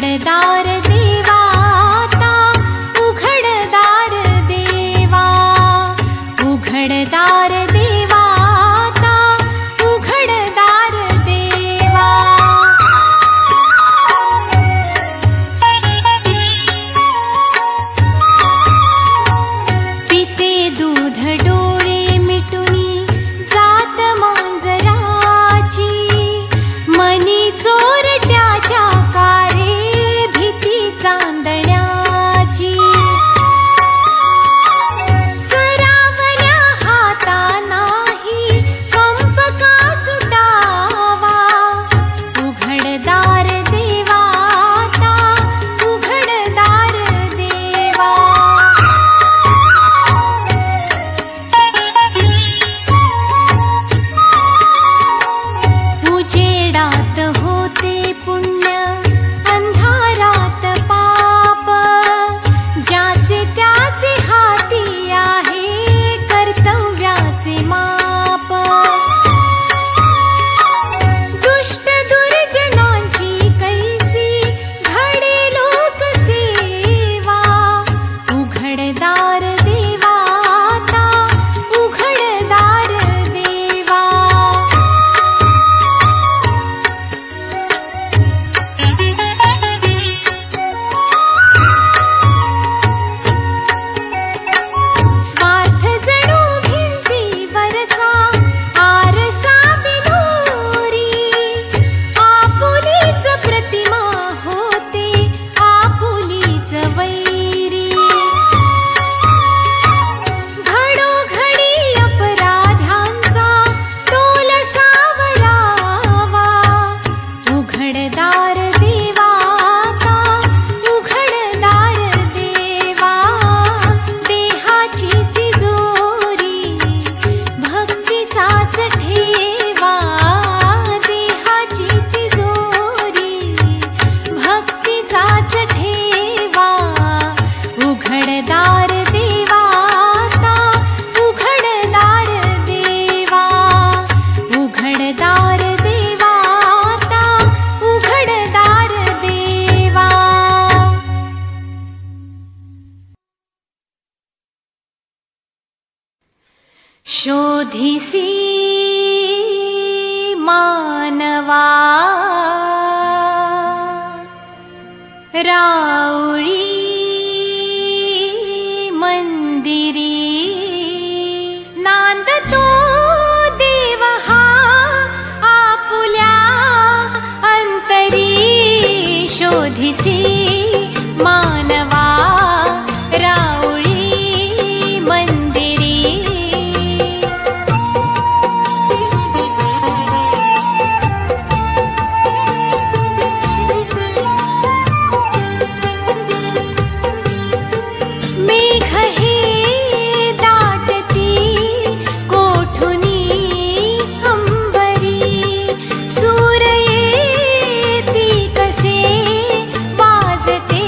उघडदार देवाता उघडदार देवा उघडदार देवाता उघडदार देवा पिते दूध डोळे मिटुनी जात मांजराची मनी चोरट्याच्या कारे भीती चांदण्याची सरावल्या हाता नाही कंप का सुटावा उघडदार देवाता उघडदार देवा उजेडात होते पुण्य अंधारात पाप ज्याचे त्याचे हाती आहे कर्तव्याचे माप दुष्ट दुर्जनांची कैसी घडे लोकसेवा उघडदार देवाता उघडदार देवा स्वार्थ जणू भिंतीवरचा आरसा बिनोरी आपुलीच प्रतिमा होते आपुलीच वैरी घडोघडी अपराध्यांचा तोल सावरावा उघडदार देवाता उघडदार देवा देहाची तिजोरी भक्तीचाच ठेवा देहाची तिजोरी भक्तीचाच ठेवा उघडदार देवाता उघडदार देवा उघडदार देवाता उघडदार देवा शोधिसी मानवा राऊळी मंदिरी नांदतो देव हा आपुल्या अंतरी शोधिसी मानवा राऊळी मंदिरी मेघ हे दाटती कोठुनी अंबरी सूर येती कसे वाजते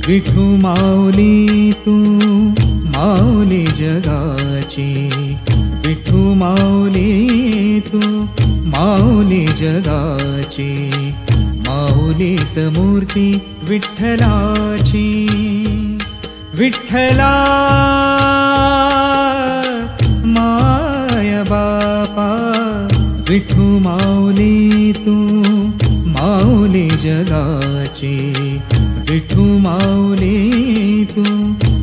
विठू माऊली तू माऊली जगाची, विठू माऊली तू माऊली जगाची, माऊलीत मूर्ती विठ्ठलाची. विठ्ठला माय बापा, विठू माऊली तू माऊली जगाची, विठू माऊली तू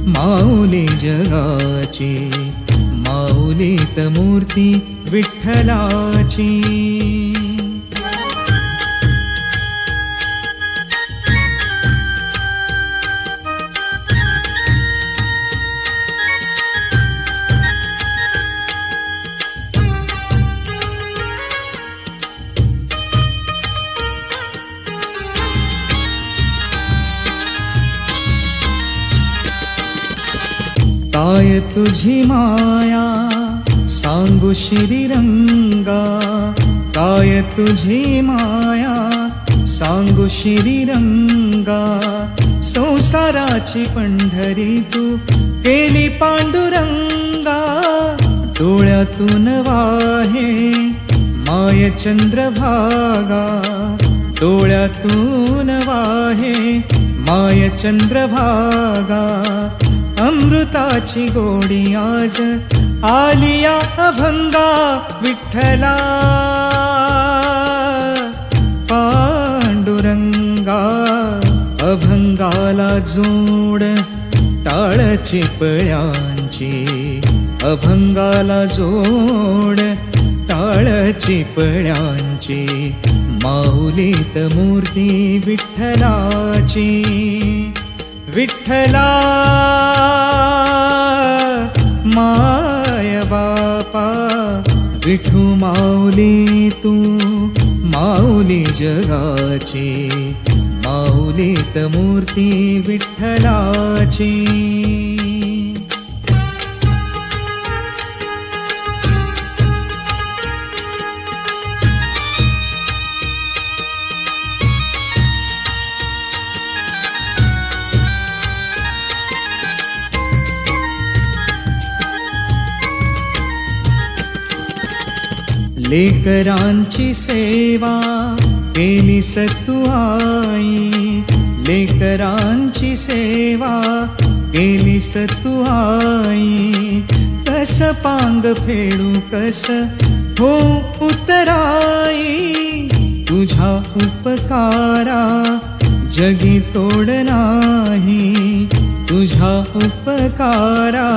माऊली जगाची, माऊलीत मूर्ती विठ्ठलाची. काय तुझी माया सांगू श्रीरंगा, काय तुझी माया सांगू श्रीरंगा, संसाराची पंढरी तू केली पांडुरंगा. डोळ्यातून वाहे माय चंद्रभागा, डोळ्यातून वाहे माय चंद्रभागा, अमृताची गोडी आज आलिया अभंगा. विठ्ठला पांडुरंगा, अभंगाला जोड टाळ चिपळ्यांची, अभंगाला जोड टाळ चिपळ्यांची, माऊलीत मूर्ती विठ्ठलाची. विठ्ठला माय बापा, विठू माऊली तू माऊली जगाची, माऊलीत मूर्ती विठ्ठलाची. लेकरांची सेवा केली सतू आई, लेकरांची सेवा केली सतू आई, कस पांग फेडू कस हो उतराई, तुझा उपकारा जगी तोड नाही, तुझा उपकारा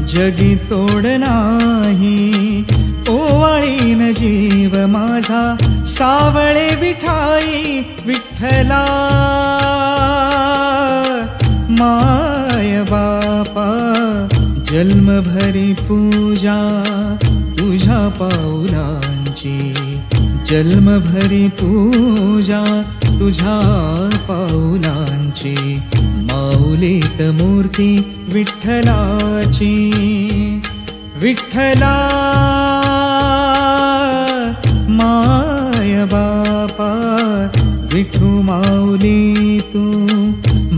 जगी तोड नाही. ओवाळीन जीव माझा सावळे विठाई. विठ्ठला माय बापा, जन्मभरी पूजा तुझ्या पाऊलांची, जन्मभरी पूजा तुझ्या पाऊलांची, माऊलीत मूर्ती विठ्ठलाची. विठ्ठला माय बापा, विठू माऊली तू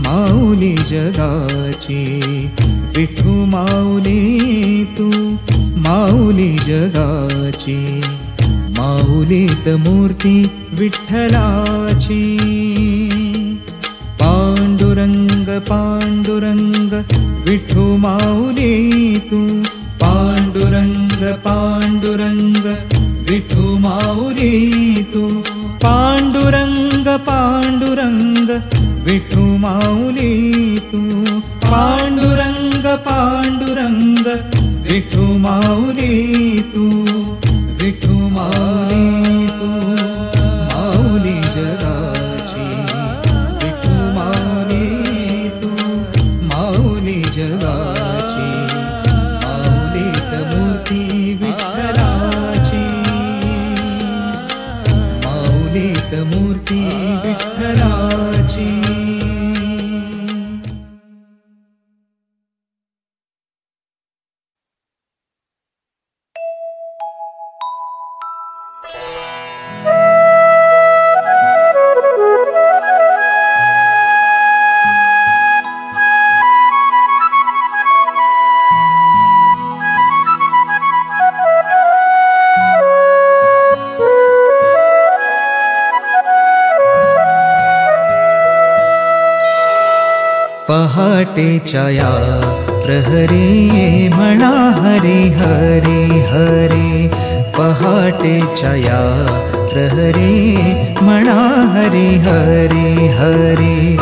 माऊली जगाची, विठू माऊली तू माऊली जगाची, माऊलीत मूर्ती विठ्ठलाची. पांडुरंग पांडुरंग विठू माऊली तू, पांडुरंग पांडुरंग विठू माऊली तू, पांडुरंग पांडुरंग विठू माऊली तू, पांडुरंग पांडुरंग विठू माऊली तू, विठू माऊली तू माऊली जगाची, विठू माऊली तू माऊली जगाची, माऊलीत मूर्ती विठ्ठलाची, माऊलीत मूर्ती विठ्ठलाची. पहाटेच्या या प्रहरी म्हणा हरी हरी हरी. पहाटेच्या या प्रहरी म्हणा हरी हरी हरी.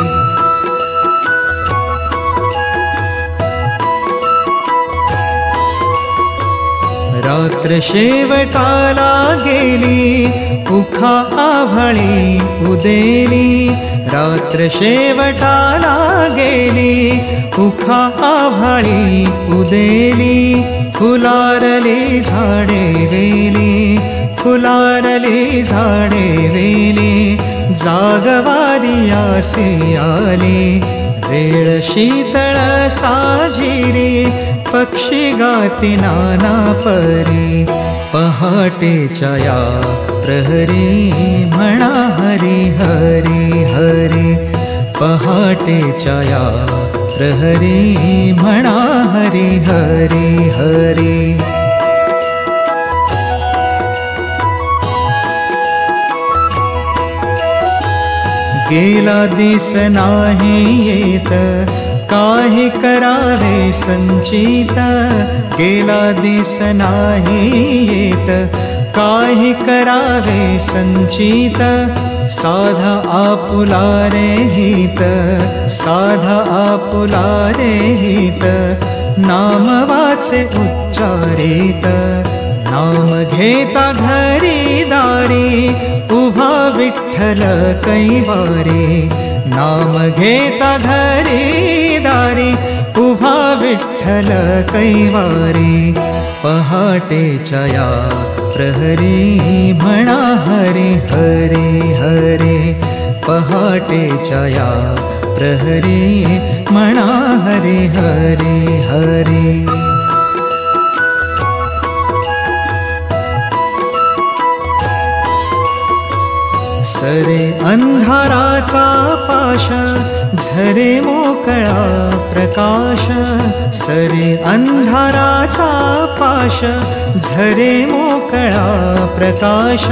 रात्र शेवटाला गेली उखा आभाळी उदेली. रात्र शेवटाला गेली उखा आभाळी उदेली. फुलारली झाडे वेली फुलारली झाडे वेली. जागवारी आसी आली वेळ शीतळ साजिरी. पक्षी गाती नाना परी. पहाटेच्या या प्रहरी म्हणा हरी हरी हरी. पहाटेच्या या प्रहरी म्हणा हरी हरी हरी. गेला दिस नाही येत काही करावे संचित. गेला दिस नाही येत काही करावे संचित. साधा आपुला रे हित साधा आपुला रे हित. नाम वाचे उच्चारित नाम घेता घरी दारी. उभा विठ्ठल कैवारी नाम घेता घरी दारी. उभा विठ्ठल कैवारी. पहाटेच्या या प्रहरी म्हणा हरी हरी हरी. पहाटेच्या या प्रहरी म्हणा हरी हरी हरी. सरे अंधाराचा पाश झरे मोकळा प्रकाश. सरे अंधाराचा पाश झरे मोकळा प्रकाश.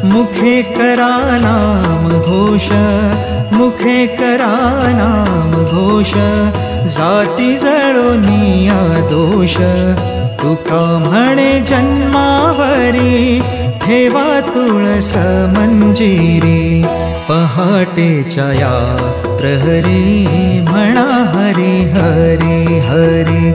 मुखे करा नाम घोष मुखे करा नाम घोष. जाती जळोनिया दोष तुका म्हणे जन्मावरी. ठेवा तुळस मंजिरी. पहाटेच्या या प्रहरी म्हणा हरी हरी हरी.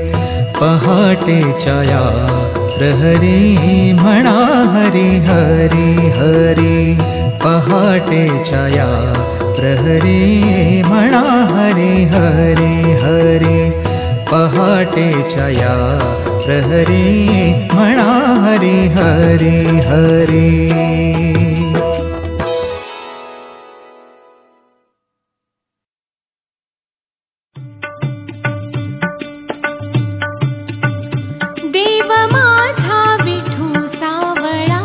पहाटेच्या या प्रहरी म्हणा हरी हरी हरी. पहाटेच्या या प्रहरी म्हणा हरी हरी हरी. पहाटेच्या या प्रहरी म्हणा हरी हरी हरी. देव माझा विठू सावळा.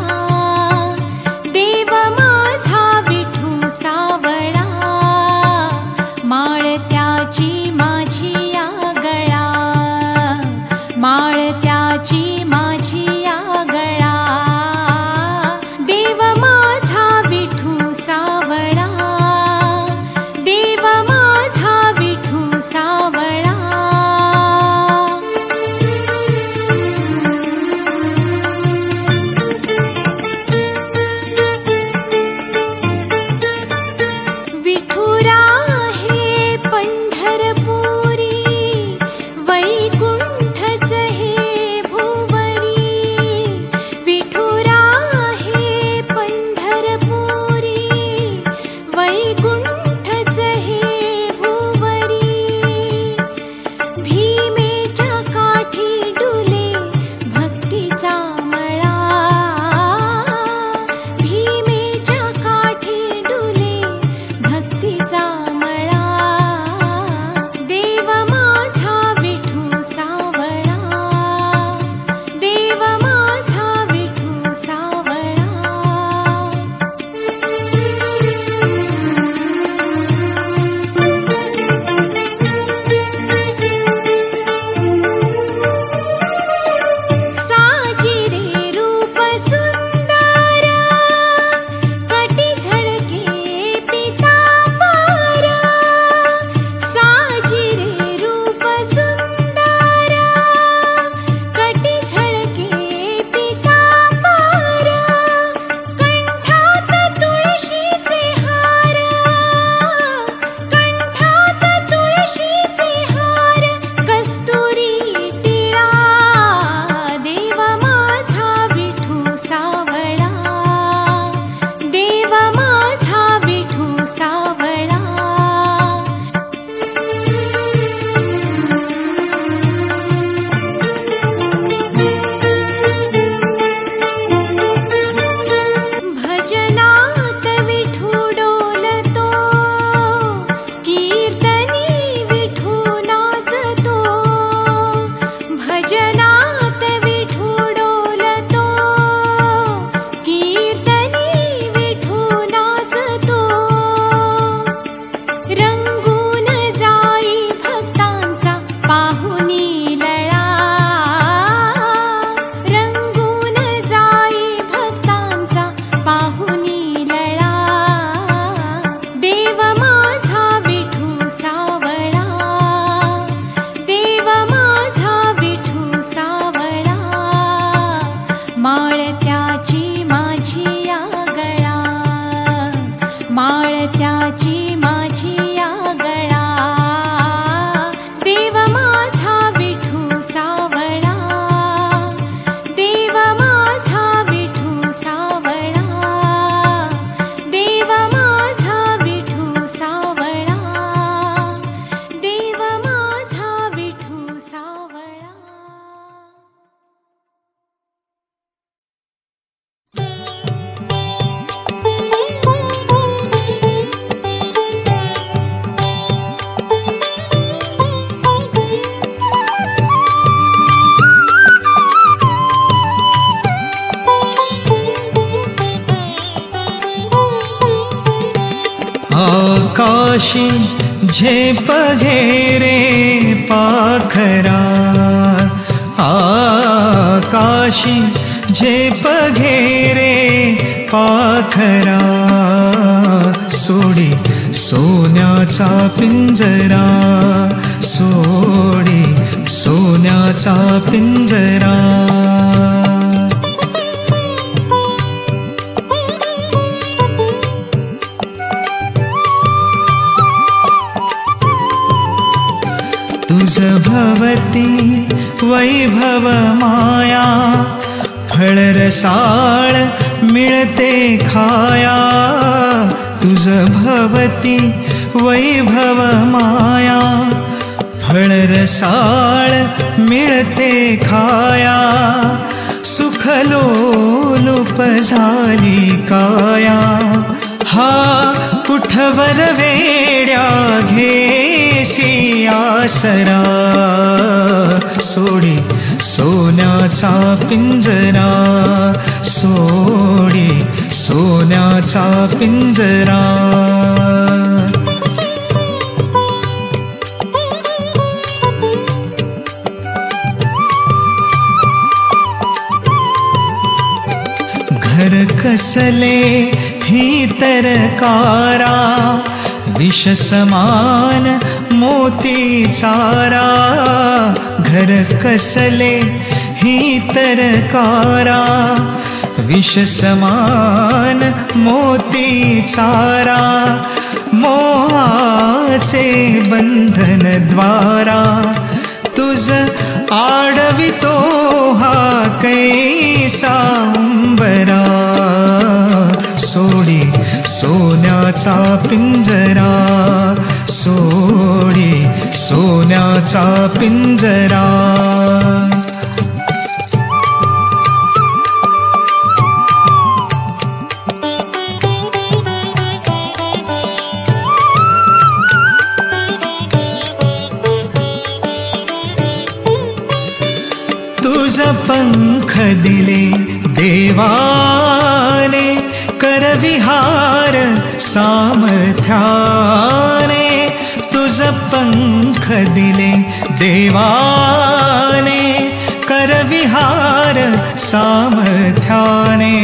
देव माझा विठू सावळा. माळ त्याची माझी या गळा. माळ त्याची माझी या गळा. देव माळत्याची माझी या गळा, देव माझा विठू सावळा, देव माझा विठू सावळा, देव माझा विठू सावळा, देव माझा विठू सावळा. आकाशी झेप घेरे पाखरा, आकाशी झेप घेरे पाखरा, सोडी सोन्याचा पिंजरा, सोडी सोन्याचा पिंजरा. तुझ भवती वैभव माया, फळरसाळ मिळते खाया. तुझ भवती वैभव माया, फळरसाळ मिळते खाया. सुखलोलुप झाली काया, हा कुठवर वेड्या घेसी आसरा. सोडी सोन्याचा पिंजरा, सोडी सोन्याचा पिंजरा. घर कसले ही तरकारा, विष समान मोती चारा. घर कसले ही तरकारा, विष समान मोती चारा. मोहाचे बंधन द्वारा, तुझ आडवितो हा कैसा अंबरा. सोडी सोन्याचा पिंजरा, सोडी सोन्याचा पिंजरा. तुझ पंख दिले देवाने, करविहार सामर्थ्याने. तुझ पंख दिले देवाने, करविहार सामर्थ्याने.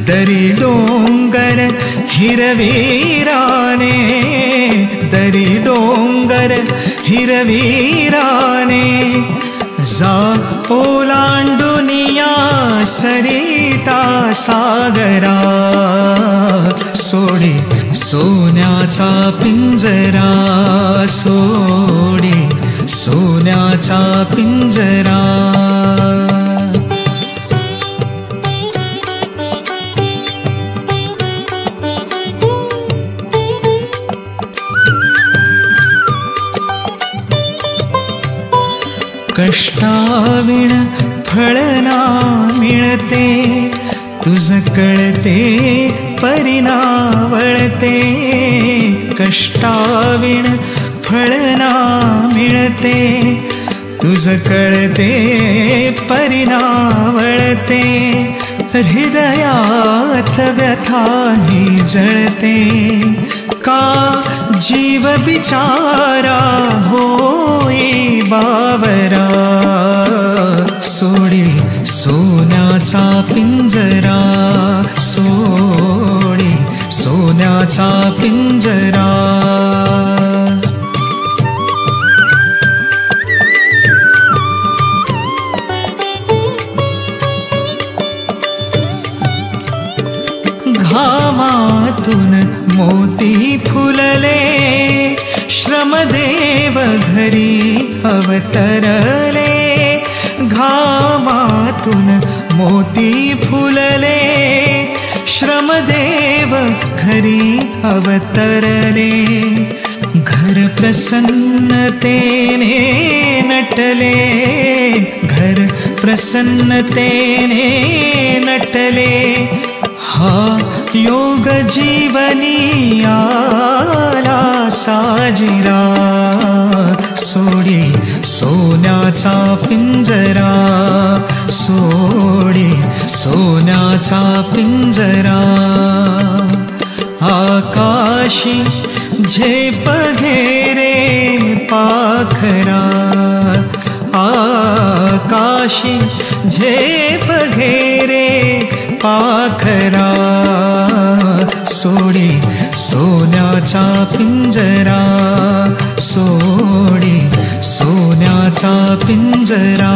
दरी डोंगर हिरवीराने, दरी डोंगर हिरवीराने. जा ओलांडुनिया सरिता सागरा, सोडी सोन्याचा पिंजरा, सोडी सोन्याचा पिंजरा. कष्टाविण फळ ना मिळते, तुझ कळते परिणावळते. कष्टाविण फळ ना मिळते, तुझ कळते परिणावळते. हृदयात व्यथा ही जळते, का जीव बिचारा होई बावरा. सोडी सोन्याचा पिंजरा, सोडी सोन्याचा पिंजरा. घामातून मोती फुलले श्रमदेव घरी अवतरले घामातून मोती फुलले श्रमदेव घरी अवतरले घर प्रसन्नतेने नटले घर प्रसन्नतेने नटले हा योग जीवनी आला साजिरा सोडी सोन्याचा पिंजरा सोडी सोन्याचा पिंजरा आकाशी झेप घेरे पाखरा आकाशी झेप घेरे पाखरा सोडी सोन्याचा पिंजरा सोडी सोन्याचा पिंजरा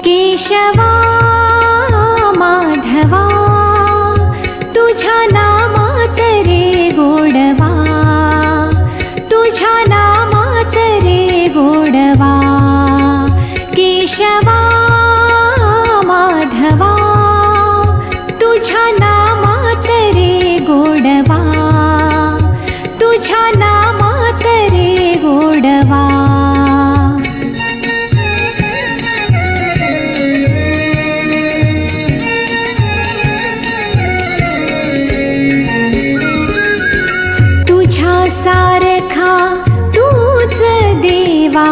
केशवा माधवा तुझ्या नामात रे गोडवा तुझ्या नामात रे गोडवा केशवा माधवा तुझ्या नामात रे गोडवा तुझ्या नामात रे गोडवा सारखा तूच देवा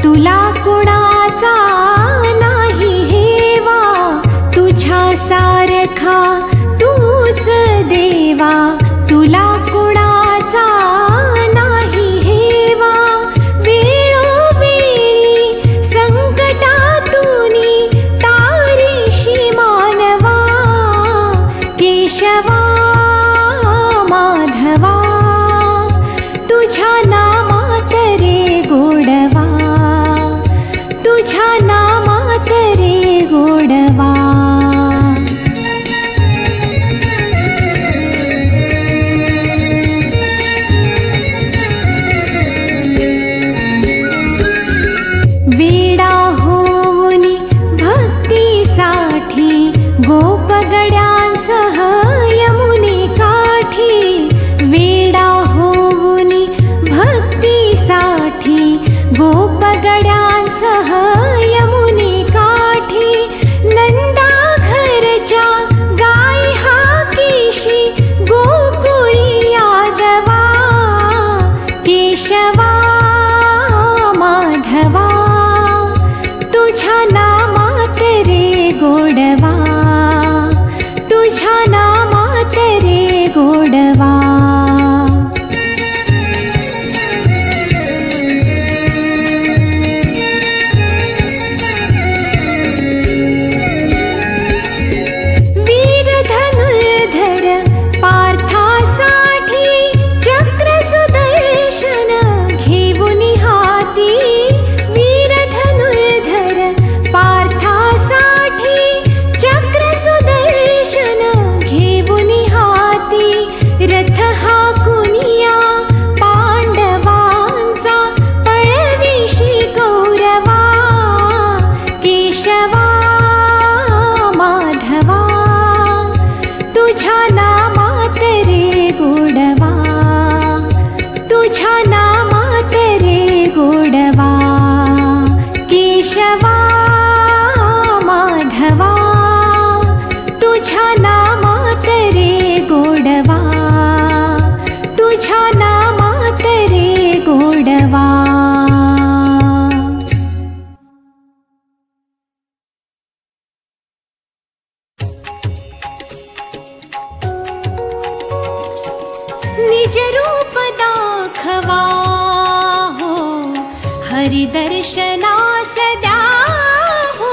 तुला कुणाचा नाही हेवा तुझ्या सारखा तूच देवा तुला कुणाचा नाही हेवा वेळोवेळी संकटातूनी तारीशी मानवा केशवा माधवा तुझ्या नामात रे गोडवा तुझ्या नामात रे गोडवा वेडा होऊनी भक्तीसाठी गोपगड्यांसह यमुने काठी वेडा होऊनी भक्तीसाठी गोपगड्यांसह यमुने काठी नंदा घरच्या गाय हाकीशी गोकुळी यादवा केशवा माधवा तुझ्या नामात रे गोडवा तुझ्या नामात रे गोडवा निज रूप दाखवा हो हरि दर्शनास द्या हो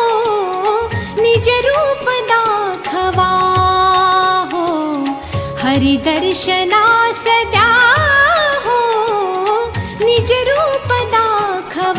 निज रूप दाखवा हो हरि दर्शनास द्या हो निज रूप दाखवा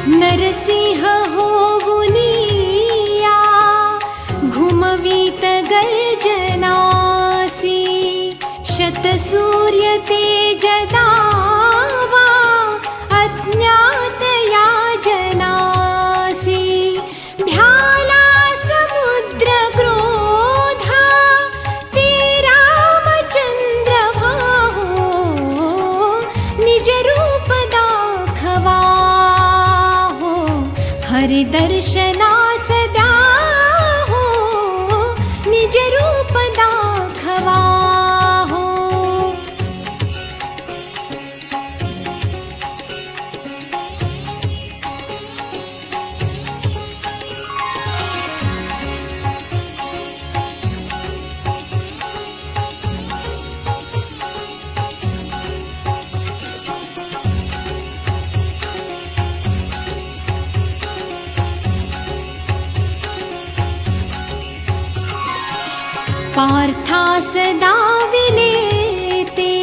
नरसिंह होवुनिया घुमवीत गर्जनासी शतसूर्य तेजदावा अज्ञातया जनासी भ्याला समुद्र क्रोधा ते रामचंद्र भाहो निज रूप दाखवा हो हरि दर्शनास द्या हो निज रूप दाखवा हो। पार्थास दाविलेते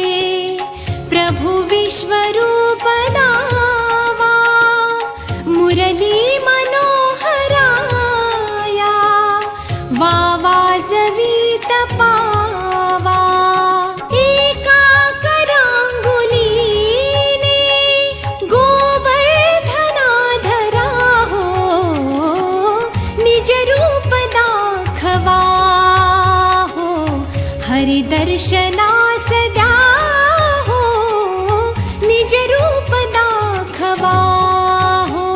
प्रभु विश्वरूप दावा मुरली मनोहराया वावाजवीत पावा एका करांगुलीने गोवर्धनाधरा हो निज रूप दाखवा हरि दर्शनास द्या हो निज रूप दाखवा हो।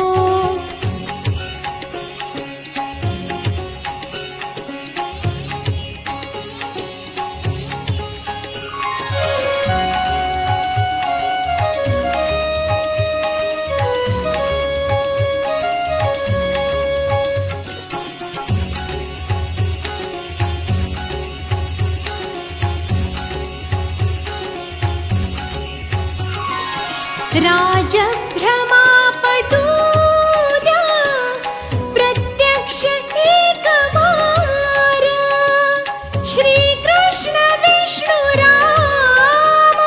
राजभ्रमापटूद्या प्रत्यक्ष एकवार श्रीकृष्ण विष्णु राम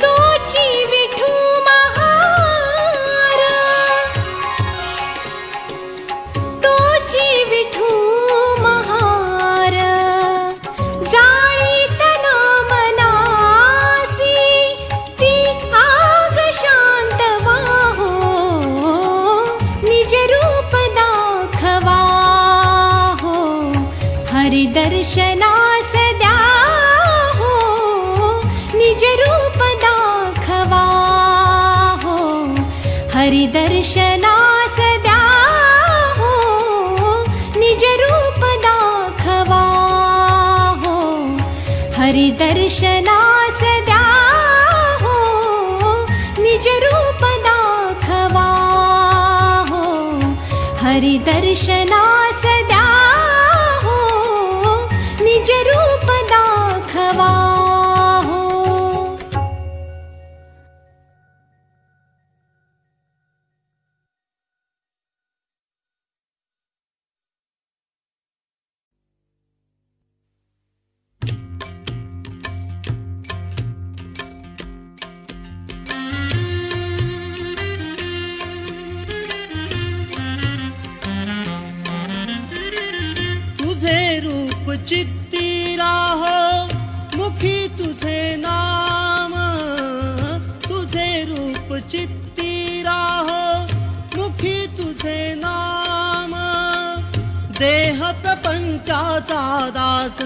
तोची विठू महार तोची विठू महार जाळीत नाम नासी ती आग शांत वाहो निज रूप दाखवा हो हरि दर्शनास द्या हो निज रूप दाखवा हो हरि दर्शनास द्या हो निज रूप दाखवा हो हरि दर्शनास द्या हो निज रूप दाखवा हो हरि दर्शनास द्या हो निज रूप दाखवा हो। तुझे रूप चित्ती राहो मुखी तुझे नाम तुझे रूप चित्ती राहो मुखी तुझे नाम देह प्रपंचाचा दास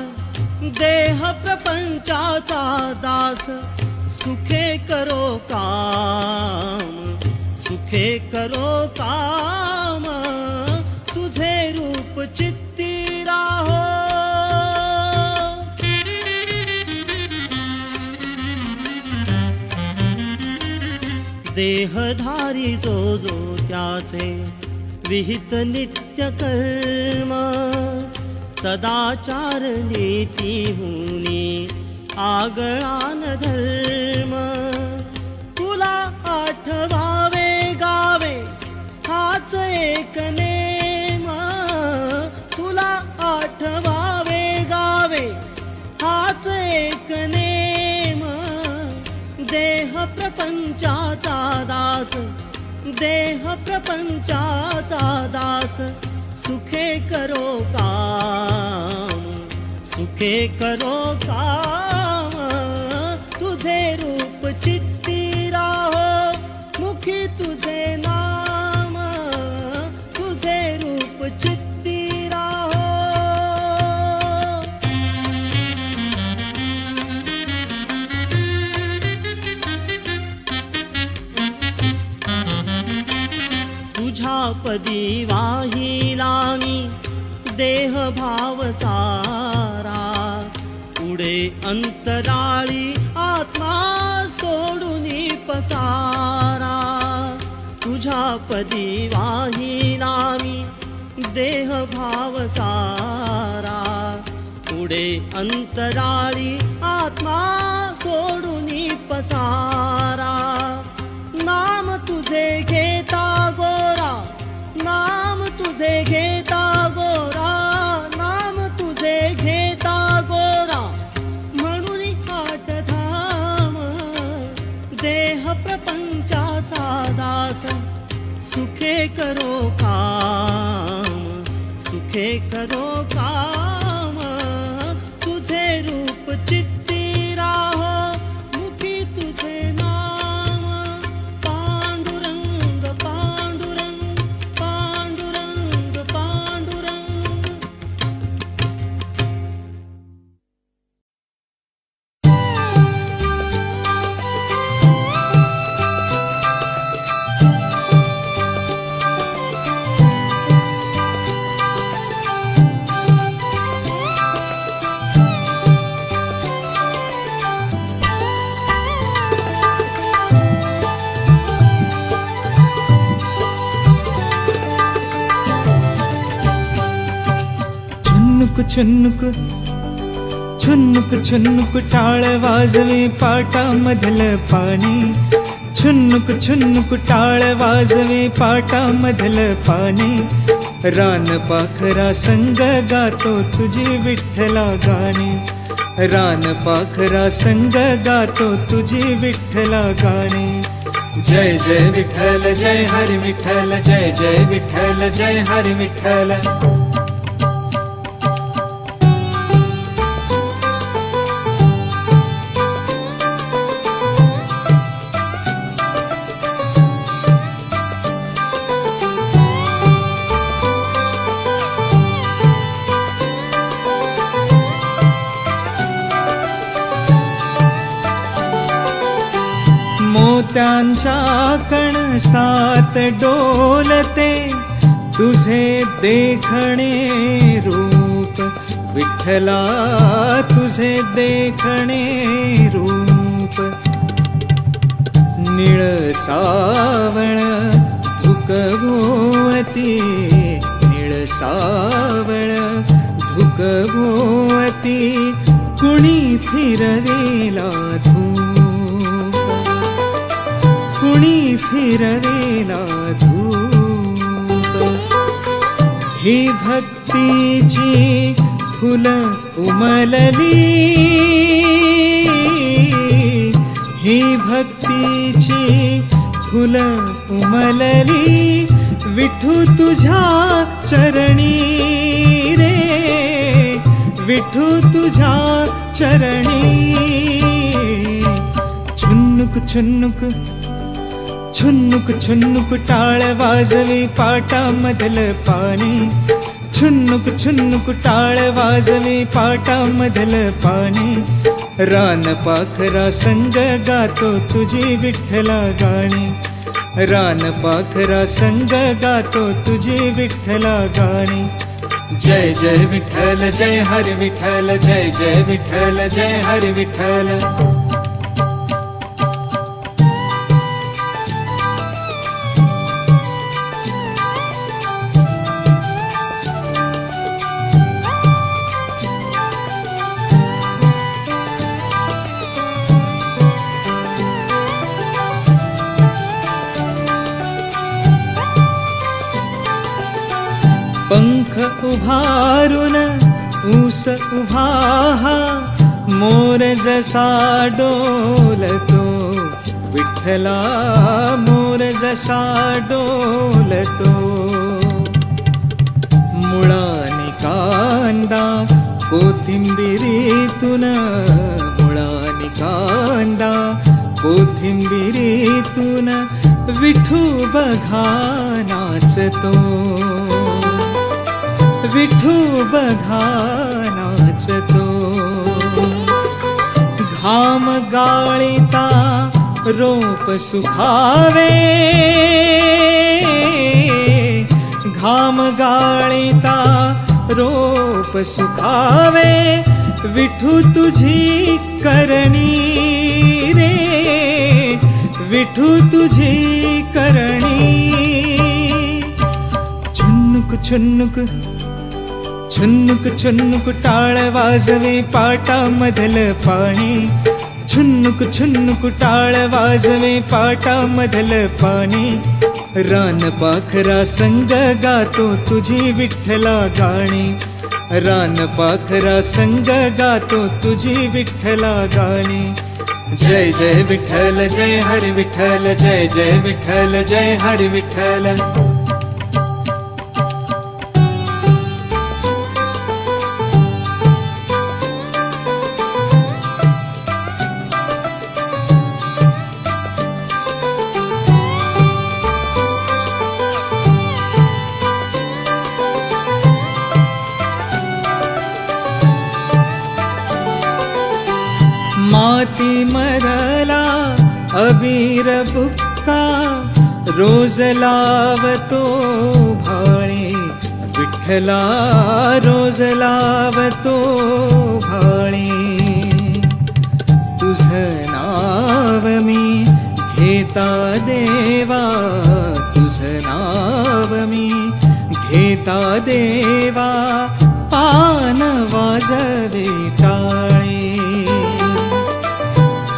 देह प्रपंचाचा दास सुखे करो काम सुखे करो काम तुझे रूप चित्ती राहो। देहधारी जो जो त्याचे विहित नित्य कर्म सदाचार नीती हुनी आगळान धर्म तुला आठवावे गावे हाच एक नेम तुला आठवावे गावे हाच एक नेम देह प्रपंचाचा दास देह प्रपंचाचा दास सुखे करो काम, सुखे करो काम। तुझे रूप चित्ती राहो मुखी तुझे नाम, तुझे रूप चित्ती राहो। तुझ्या पदी वाहिलानी देह भाव सारा, पुढे अंतराळी आत्मा सोडूनी पसारा। तुझ्या पदी वाहिलानी देह भाव सारा, पुढे अंतराळी आत्मा सोडूनी पसारा। नाम तुझे घेता गोरा, नाम तुझे घेता गोरा, नाम तुझे घेता गोरा, म्हणून आठ धाम। देह प्रपंचाचा दास सुखे करो काम, सुखे करो काम। तुझे रूप चित्ती राहो मुखी तुझे नाम, पांडुरंग पांडुरंग पांडुरंग पांडुरंग। छुन्नुक छुन्नुक छुन्नुक टाळ वाजवे पाटामधलं पाणी, छुन्नुक छुन्नुक टाळ वाजवे पाटामधलं पाणी। रान पाखरा संग गातो तुझी विठ्ठला गाणी, रान पाखरा संग गातो तुझी विठ्ठला गाणी। जय जय विठ्ठल जय हरी विठ्ठल, जय जय विठ्ठल जय हरी विठ्ठल। मोत्यांच्या कणसात डोलते तुझे देखणे रूप, विठ्ठला तुझे देखणे रूप। निळ सावळ धुकभोवती, निळ सावळ धुकभोवती, कुणी फिरवेला धूप, कुणी फिरवेला धूप। ही भक्तीची फुल उमलली, ही भक्तीची फुल उमलली, विठू तुझ्या चरणी रे, विठू तुझ्या चरणी। छुन्नुक छुन्नुक छुन्नुक छुन्नुक टाळ वाजवे पाटामधलं पाणी, छुन्नुक छुन्नुक टाळ वाजवे पाटामधलं पाणी। रान पाखरा संग गातो तुझी विठ्ठला गाणी, रान पाखरा संग गातो तुझी विठ्ठला गाणी। जय जय विठ्ठल जय हरी विठ्ठल, जय जय विठ्ठल जय हरी विठ्ठल। पंख उभारून ऊस उभा मोर जसा डोलतो, विठ्ठला मोर जसा डोलतो, मुळानी कांदा कोथिंबिरीतून, मुळानी कांदा कोथिंबिरीतून विठू बघा नाचतो, विठू बघा नाचतो. घाम गाळीता रोप सुखावे, घाम गाळीता रोप सुखावे, विठू तुझी करणी रे, विठू तुझी करणी. छुन्नुक छुन्नुक छुन्नुक छुन्नुक टाळ वाजवे पाटामधलं पाणी, छुन्नुक छुन्नुक टाळ वाजवे पाटामधलं पाणी. रान पाखरा संग गातो तुझी विठ्ठला गाणी, रान पाखरा संग गातो तुझी विठ्ठला गाणी. जय जय विठ्ठल जय हरी विठ्ठल, जय जय विठ्ठल जय हरी विठ्ठल. माती मरला अबीर बुक्का, रोज लावतो भाळे, विठ्ठला रोज लावतो भाळे. तुझं नाव मी घेता देवा, तुझं नाव मी घेता देवा, पान वाजवे टाळे,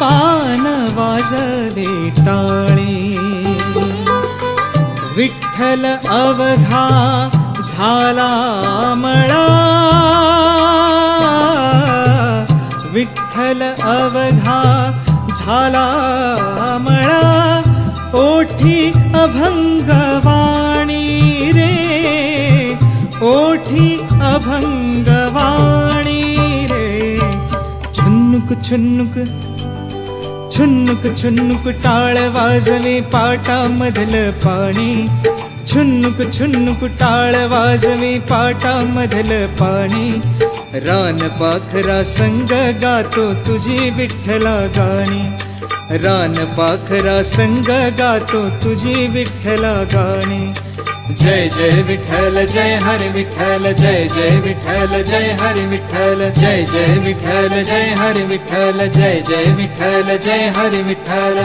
पान वाजवे टाळे. विठ्ठल अवघा झाला मळा, विठ्ठल अवघा झाला मळा, ओठी अभंगवाणी रे, ओठी अभंगवाणी रे. छुन्नुक छुन्नुक छुन्नुक छुन्नुक टाळ वाजवे पाटामधलं पाणी, छुन्नुक छुन्नुक टाळ वाजवे पाटामधलं पाणी. रान पाखरा संग गातो तुझी विठ्ठला गाणी, रान पाखरा संग गातो तुझी विठ्ठला गाणी. जय जय विठ्ठल जय हरी विठ्ठल, जय जय विठ्ठल जय हरी विठ्ठल, जय जय विठ्ठल जय हरी विठ्ठल, जय जय विठ्ठल जय हरी विठ्ठल.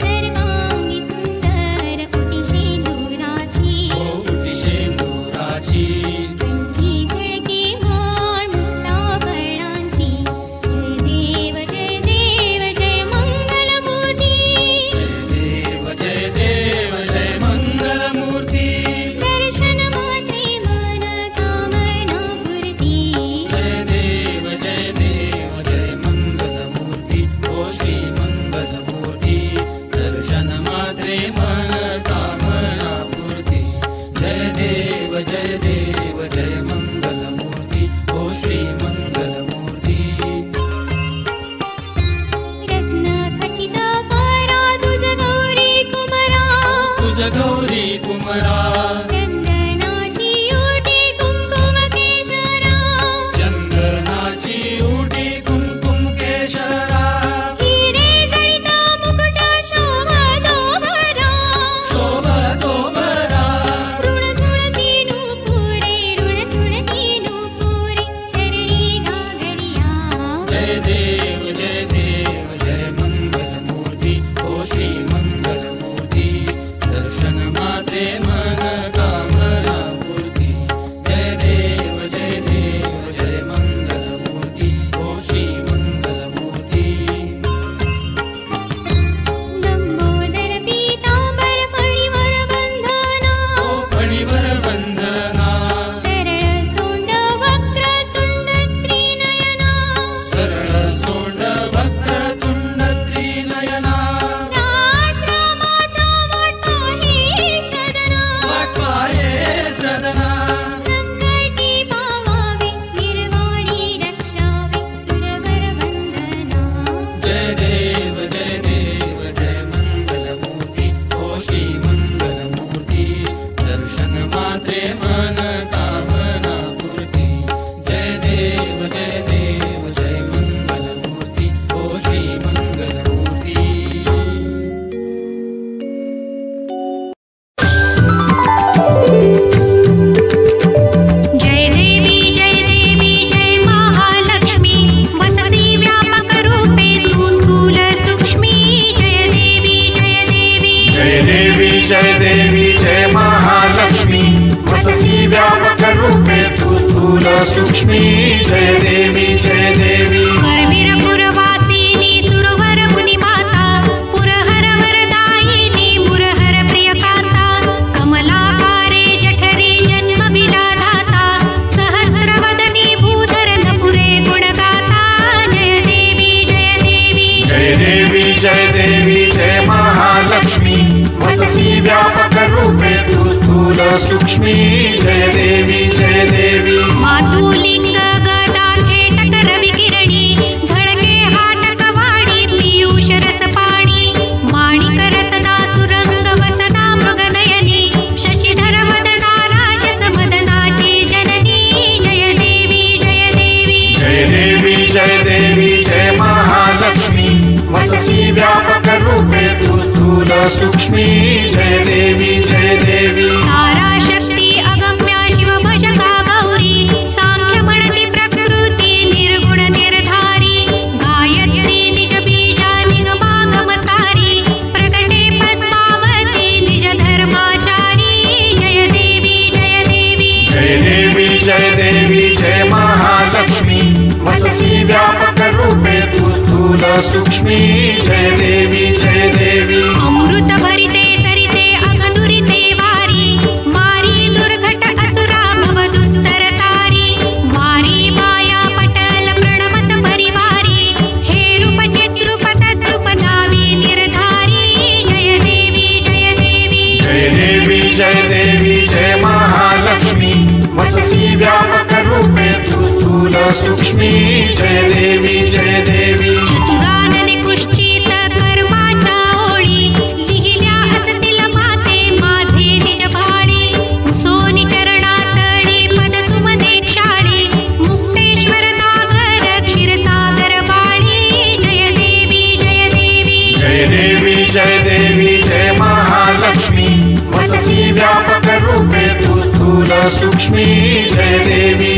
सर्वांगी सुंदर उटी शेंदुराची, स्थूल सूक्ष्मी जय देवी जय देवी करवीरपुरवासिनी सुरवर मुनिमाता पुरहर वरदायिनी मुरहर प्रियकांता कमलाकारे जठरे जन्म विलाधाता सहस्रवदनी भूधरनपुरे गुणगाता जय देवी जय देवी जय देवी जय देवी जय महालक्ष्मी वससी व्यापक रूपे तु स्थूल सूक्ष्मी जय देवी जय देवी मातुलिंग गदा खेटक रविकिरणी झळके हाटक वाणी पीयूष रसपाणी माणिक रसना सुरंग वसना मृगनयनी शशिधर वदना राजस वदनाची जननी जय देवी जय देवी जय देवी जय देवी जय महालक्ष्मी वससी व्यापक रूपे तु स्थूल सूक्ष्मी जय देवी जय देवी तारा शक्ती अगम्या शिव भजका गौरी सांख्य म्हणती प्रकृती निर्गुण निर्धारी गायत्री निज बीजा निगमागम सारी प्रगटे पद्मावती निज धर्माचारी जय देवी जय देवी जय देवी जय देवी जय महालक्ष्मी वससी व्यापक रूपे तु स्थूल सूक्ष्मी जय देवी जय देवी अमृत भरिते सरिते अगदुरिते वारी मारी दुर्घट असुरा भव दुस्तर तारी वारी माया पटल प्रणमत परिवारी हे रूप चित्रूप तद्रूप दावी निर्धारी जय देवी जय देवी जय देवी जय देवी जय महालक्ष्मी वससी व्यापक रूपे तु स्थूल सूक्ष्मी जय देवी जय देवी चतुरानने कुश्चित कर्माच्या ओळी लिहिल्या असतील माते माझे निज भाणी सोनी चरणातळी पद सुमनेक्षाळी मुक्तेश्वर नागर क्षीरसागर बाळी जय देवी जय देवी जय देवी जय देवी जय महालक्ष्मी वससी व्यापक रूपे तु स्थूल सूक्ष्मी जय देवी